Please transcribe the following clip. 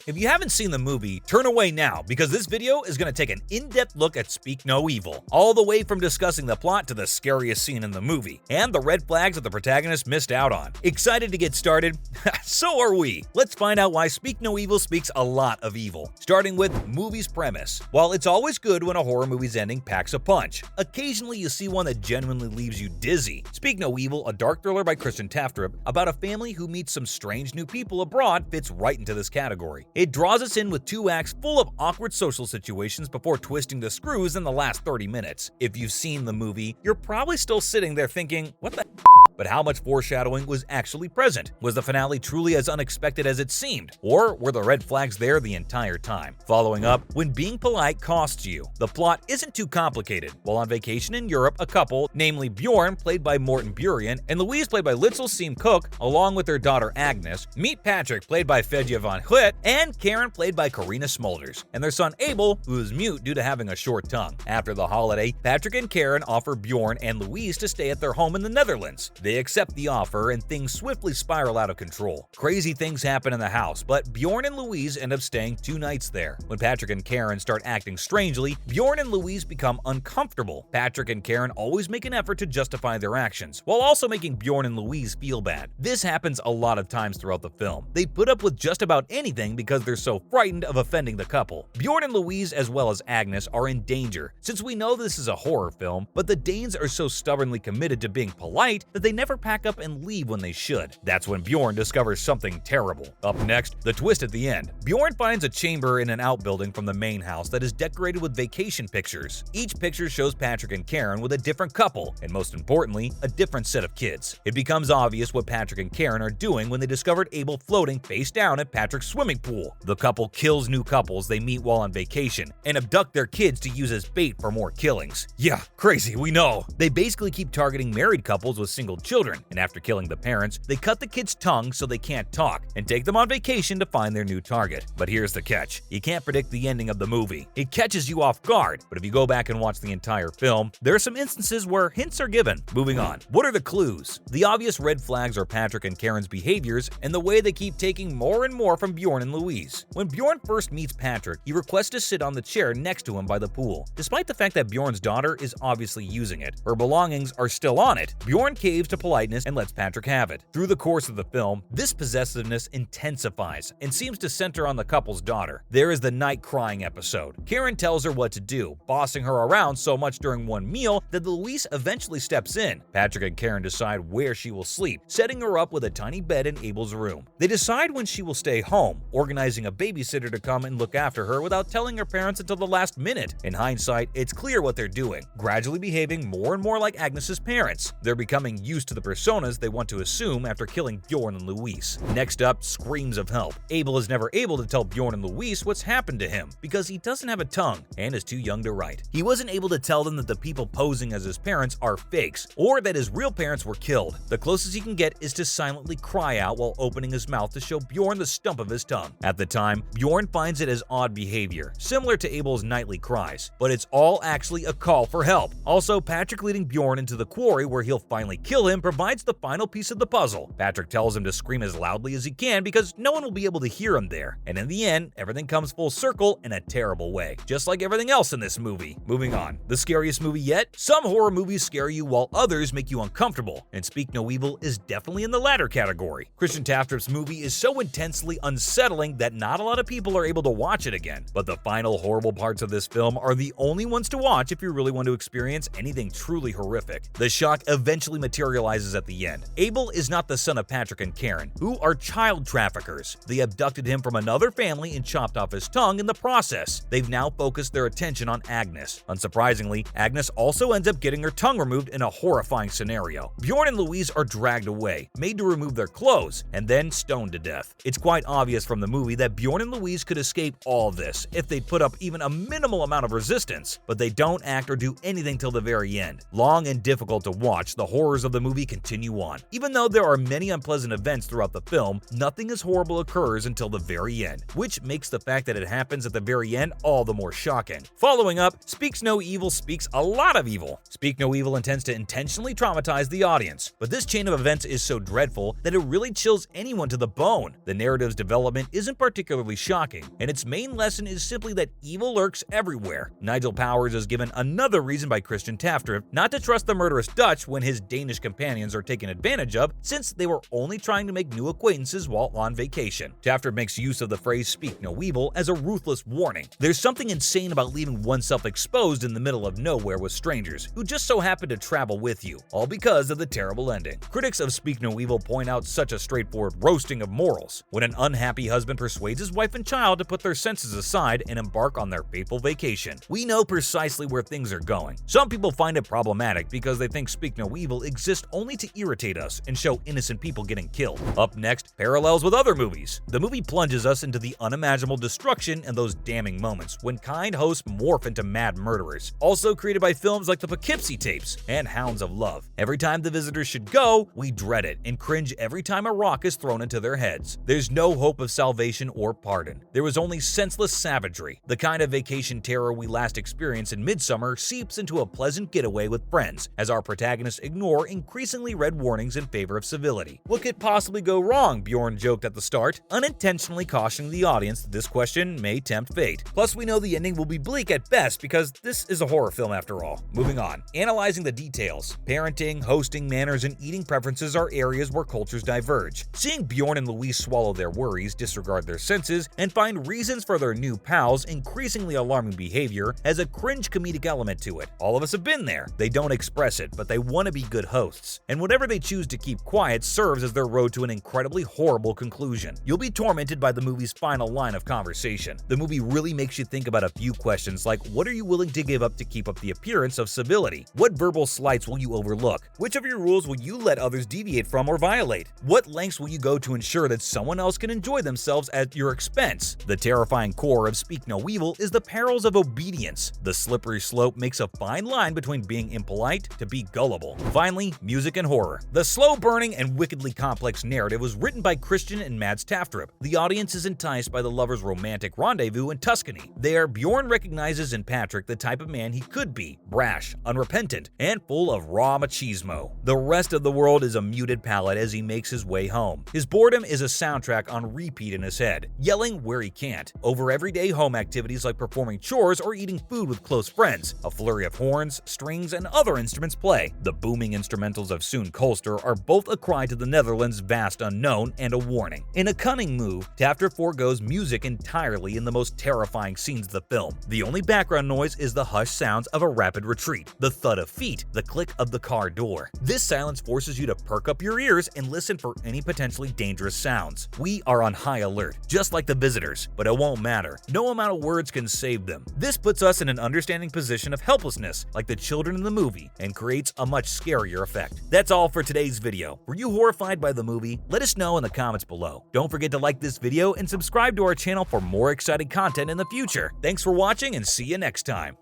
If you haven't seen the movie, turn away now because this video is going to take an in-depth look at Speak No Evil, all the way from discussing the plot to the scariest scene in the movie, and the red flags that the protagonist missed out on. Excited to get started? So are we! Let's find out why Speak No Evil speaks a lot of evil, starting with movie's premise. While it's always good when a horror movie's ending packs a punch, occasionally you see one that genuinely leaves you dizzy. Speak No Evil, a dark thriller by Kristen Taftrip about a family who meets some strange new people abroad, fits right into this category. It draws us in with 2 acts full of awkward social situations before twisting the screws in the last 30 minutes. If you've seen the movie, you're probably still sitting there thinking, what the But how much foreshadowing was actually present? Was the finale truly as unexpected as it seemed? Or were the red flags there the entire time? Following up, when being polite costs you. The plot isn't too complicated. While on vacation in Europe, a couple, namely Bjorn, played by Morten Burian, and Louise, played by Litzel Seam Cook, along with their daughter Agnes, meet Patrick, played by Fedje van Huet, and Karen, played by Carina Smulders, and their son Abel, who is mute due to having a short tongue. After the holiday, Patrick and Karen offer Bjorn and Louise to stay at their home in the Netherlands. They accept the offer, and things swiftly spiral out of control. Crazy things happen in the house, but Bjorn and Louise end up staying 2 nights there. When Patrick and Karen start acting strangely, Bjorn and Louise become uncomfortable. Patrick and Karen always make an effort to justify their actions, while also making Bjorn and Louise feel bad. This happens a lot of times throughout the film. They put up with just about anything because they're so frightened of offending the couple. Bjorn and Louise, as well as Agnes, are in danger, since we know this is a horror film, but the Danes are so stubbornly committed to being polite that they never pack up and leave when they should. That's when Bjorn discovers something terrible. Up next, the twist at the end. Bjorn finds a chamber in an outbuilding from the main house that is decorated with vacation pictures. Each picture shows Patrick and Karen with a different couple, and most importantly, a different set of kids. It becomes obvious what Patrick and Karen are doing when they discovered Abel floating face down at Patrick's swimming pool. The couple kills new couples they meet while on vacation and abduct their kids to use as bait for more killings. Yeah, crazy, we know. They basically keep targeting married couples with single children, and after killing the parents, they cut the kids' tongues so they can't talk and take them on vacation to find their new target. But here's the catch. You can't predict the ending of the movie. It catches you off guard, but if you go back and watch the entire film, there are some instances where hints are given. Moving on. What are the clues? The obvious red flags are Patrick and Karen's behaviors and the way they keep taking more and more from Bjorn and Louise. When Bjorn first meets Patrick, he requests to sit on the chair next to him by the pool. Despite the fact that Bjorn's daughter is obviously using it, her belongings are still on it. Bjorn caves to politeness and lets Patrick have it. Through the course of the film, this possessiveness intensifies and seems to center on the couple's daughter. There is the night crying episode. Karen tells her what to do, bossing her around so much during one meal that Louise eventually steps in. Patrick and Karen decide where she will sleep, setting her up with a tiny bed in Abel's room. They decide when she will stay home, organizing a babysitter to come and look after her without telling her parents until the last minute. In hindsight, it's clear what they're doing, gradually behaving more and more like Agnes's parents. They're becoming used to the personas they want to assume after killing Bjorn and Louise. Next up, screams of help. Abel is never able to tell Bjorn and Louise what's happened to him because he doesn't have a tongue and is too young to write. He wasn't able to tell them that the people posing as his parents are fakes or that his real parents were killed. The closest he can get is to silently cry out while opening his mouth to show Bjorn the stump of his tongue. At the time, Bjorn finds it as odd behavior, similar to Abel's nightly cries, but it's all actually a call for help. Also, Patrick leading Bjorn into the quarry where he'll finally kill him provides the final piece of the puzzle. Patrick tells him to scream as loudly as he can because no one will be able to hear him there, and in the end, everything comes full circle in a terrible way, just like everything else in this movie. Moving on. The scariest movie yet? Some horror movies scare you while others make you uncomfortable, and Speak No Evil is definitely in the latter category. Kristen Taftrip's movie is so intensely unsettling that not a lot of people are able to watch it again, but the final horrible parts of this film are the only ones to watch if you really want to experience anything truly horrific. The shock eventually materializes at the end. Abel is not the son of Patrick and Karen, who are child traffickers. They abducted him from another family and chopped off his tongue in the process. They've now focused their attention on Agnes. Unsurprisingly, Agnes also ends up getting her tongue removed in a horrifying scenario. Bjorn and Louise are dragged away, made to remove their clothes, and then stoned to death. It's quite obvious from the movie that Bjorn and Louise could escape all this if they'd put up even a minimal amount of resistance, but they don't act or do anything till the very end. Long and difficult to watch, the horrors of the movie continue on. Even though there are many unpleasant events throughout the film, nothing as horrible occurs until the very end, which makes the fact that it happens at the very end all the more shocking. Following up, Speaks No Evil speaks a lot of evil. Speak No Evil intends to intentionally traumatize the audience, but this chain of events is so dreadful that it really chills anyone to the bone. The narrative's development is isn't particularly shocking, and its main lesson is simply that evil lurks everywhere. Nigel Powers is given another reason by Christian Taftrup not to trust the murderous Dutch when his Danish companions are taken advantage of, since they were only trying to make new acquaintances while on vacation. Taftrup makes use of the phrase "speak no evil" as a ruthless warning. There's something insane about leaving oneself exposed in the middle of nowhere with strangers who just so happen to travel with you, all because of the terrible ending. Critics of Speak No Evil point out such a straightforward roasting of morals, when an unhappy husband persuades his wife and child to put their senses aside and embark on their fateful vacation. We know precisely where things are going. Some people find it problematic because they think Speak No Evil exists only to irritate us and show innocent people getting killed. Up next, parallels with other movies. The movie plunges us into the unimaginable destruction and those damning moments when kind hosts morph into mad murderers. Also created by films like the Poughkeepsie Tapes and Hounds of Love. Every time the visitors should go, we dread it and cringe every time a rock is thrown into their heads. There's no hope of salvation or pardon. There is only senseless savagery. The kind of vacation terror we last experienced in Midsummer seeps into a pleasant getaway with friends, as our protagonists ignore increasingly read warnings in favor of civility. What could possibly go wrong, Bjorn joked at the start, unintentionally cautioning the audience that this question may tempt fate. Plus, we know the ending will be bleak at best because this is a horror film after all. Moving on. Analyzing the details. Parenting, hosting, manners, and eating preferences are areas where cultures diverge. Seeing Bjorn and Louise swallow their worries, disregard their senses, and find reasons for their new pals' increasingly alarming behavior has a cringe comedic element to it. All of us have been there. They don't express it, but they want to be good hosts. And whatever they choose to keep quiet serves as their road to an incredibly horrible conclusion. You'll be tormented by the movie's final line of conversation. The movie really makes you think about a few questions like, what are you willing to give up to keep up the appearance of civility? What verbal slights will you overlook? Which of your rules will you let others deviate from or violate? What lengths will you go to ensure that someone else can enjoy themselves at your expense? The terrifying core of Speak No Evil is the perils of obedience. The slippery slope makes a fine line between being impolite to be gullible. Finally, music and horror. The slow-burning and wickedly complex narrative was written by Christian and Mads Taftrup. The audience is enticed by the lovers' romantic rendezvous in Tuscany. There, Bjorn recognizes in Patrick the type of man he could be: brash, unrepentant, and full of raw machismo. The rest of the world is a muted palette as he makes his way home. His boredom is a soundtrack on repeat in his head, yelling where he can't, over everyday home activities like performing chores or eating food with close friends. A flurry of horns, strings, and other instruments play. The booming instrumentals of Soon Kolster are both a cry to the Netherlands' vast unknown and a warning. In a cunning move, Taftrup forgoes music entirely in the most terrifying scenes of the film. The only background noise is the hushed sounds of a rapid retreat, the thud of feet, the click of the car door. This silence forces you to perk up your ears and listen for any potentially dangerous sounds. We are on high alert, just like the visitors, but it won't matter. No amount of words can save them. This puts us in an understanding position of helplessness, like the children in the movie, and creates a much scarier effect. That's all for today's video. Were you horrified by the movie? Let us know in the comments below. Don't forget to like this video and subscribe to our channel for more exciting content in the future. Thanks for watching and see you next time.